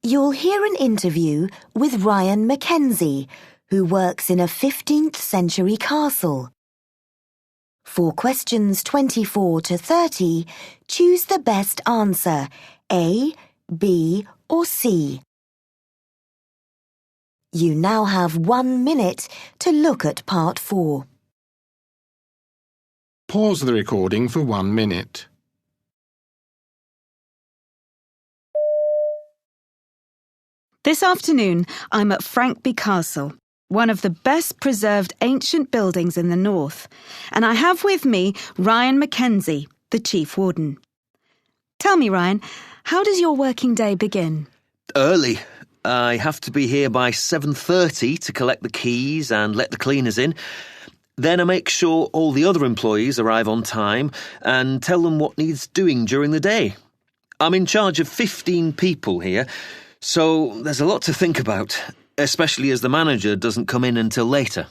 You'll hear an interview with Ryan Mackenzie, who works in a 15th century castle. For questions 24 to 30, choose the best answer, A, B, or C. You now have 1 minute to look at part 4. Pause the recording for 1 minute. This afternoon, I'm at Frankby Castle, one of the best preserved ancient buildings in the north, and I have with me Ryan Mackenzie, the Chief Warden. Tell me, Ryan, how does your working day begin? Early. I have to be here by 7:30 to collect the keys and let the cleaners in. Then I make sure all the other employees arrive on time and tell them what needs doing during the day. I'm in charge of 15 people here, so there's a lot to think about, especially as the manager doesn't come in until later.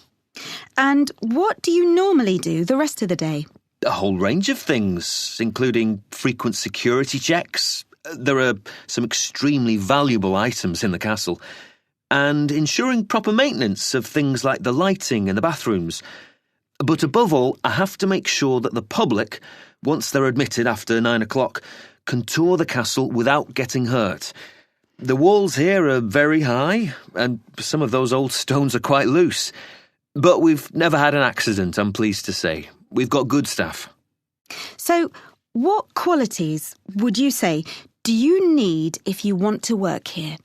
And what do you normally do the rest of the day? A whole range of things, including frequent security checks. There are some extremely valuable items in the castle. And ensuring proper maintenance of things like the lighting and the bathrooms. But above all, I have to make sure that the public, once they're admitted after 9 o'clock, can tour the castle without getting hurt. The walls here are very high, and some of those old stones are quite loose. But we've never had an accident, I'm pleased to say. We've got good staff. So, what qualities, would you say, do you need if you want to work here?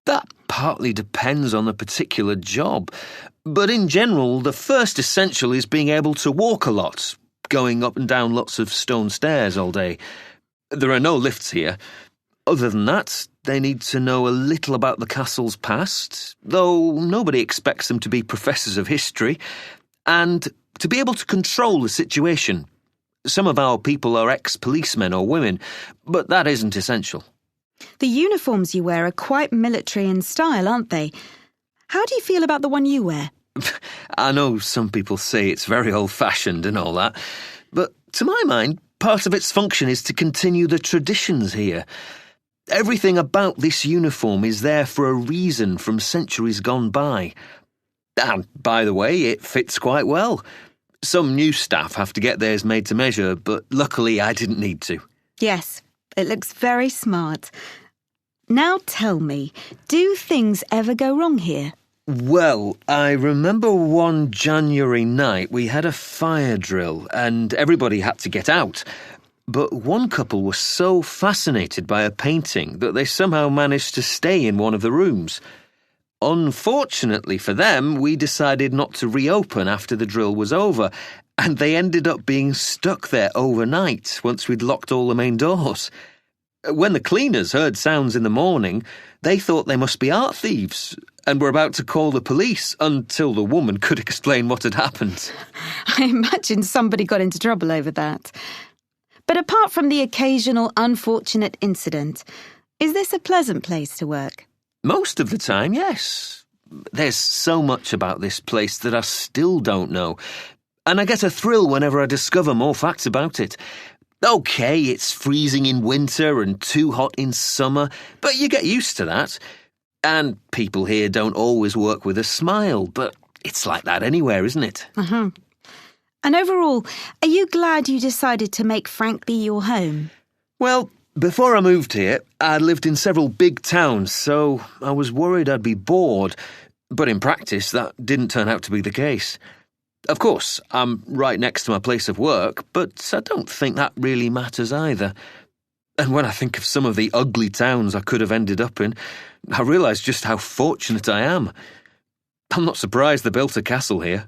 That partly depends on the particular job. But in general, the first essential is being able to walk a lot, going up and down lots of stone stairs all day. There are no lifts here. Other than that, they need to know a little about the castle's past, though nobody expects them to be professors of history, and to be able to control the situation. Some of our people are ex-policemen or women, but that isn't essential. The uniforms you wear are quite military in style, aren't they? How do you feel about the one you wear? I know some people say it's very old-fashioned and all that, but to my mind, part of its function is to continue the traditions here. Everything about this uniform is there for a reason from centuries gone by. And, by the way, it fits quite well. Some new staff have to get theirs made to measure, but luckily I didn't need to. Yes, it looks very smart. Now tell me, do things ever go wrong here? Well, I remember one January night we had a fire drill and everybody had to get out. But one couple was so fascinated by a painting that they somehow managed to stay in one of the rooms. Unfortunately for them, we decided not to reopen after the drill was over, and they ended up being stuck there overnight once we'd locked all the main doors. When the cleaners heard sounds in the morning, they thought they must be art thieves and were about to call the police until the woman could explain what had happened. I imagine somebody got into trouble over that. But apart from the occasional unfortunate incident, is this a pleasant place to work? Most of the time, yes. There's so much about this place that I still don't know, and I get a thrill whenever I discover more facts about it. OK, it's freezing in winter and too hot in summer, but you get used to that. And people here don't always work with a smile, but it's like that anywhere, isn't it? Uh-huh. And overall, are you glad you decided to make Frankby your home? Well, before I moved here, I'd lived in several big towns, so I was worried I'd be bored. But in practice, that didn't turn out to be the case. Of course, I'm right next to my place of work, but I don't think that really matters either. And when I think of some of the ugly towns I could have ended up in, I realise just how fortunate I am. I'm not surprised they built a castle here.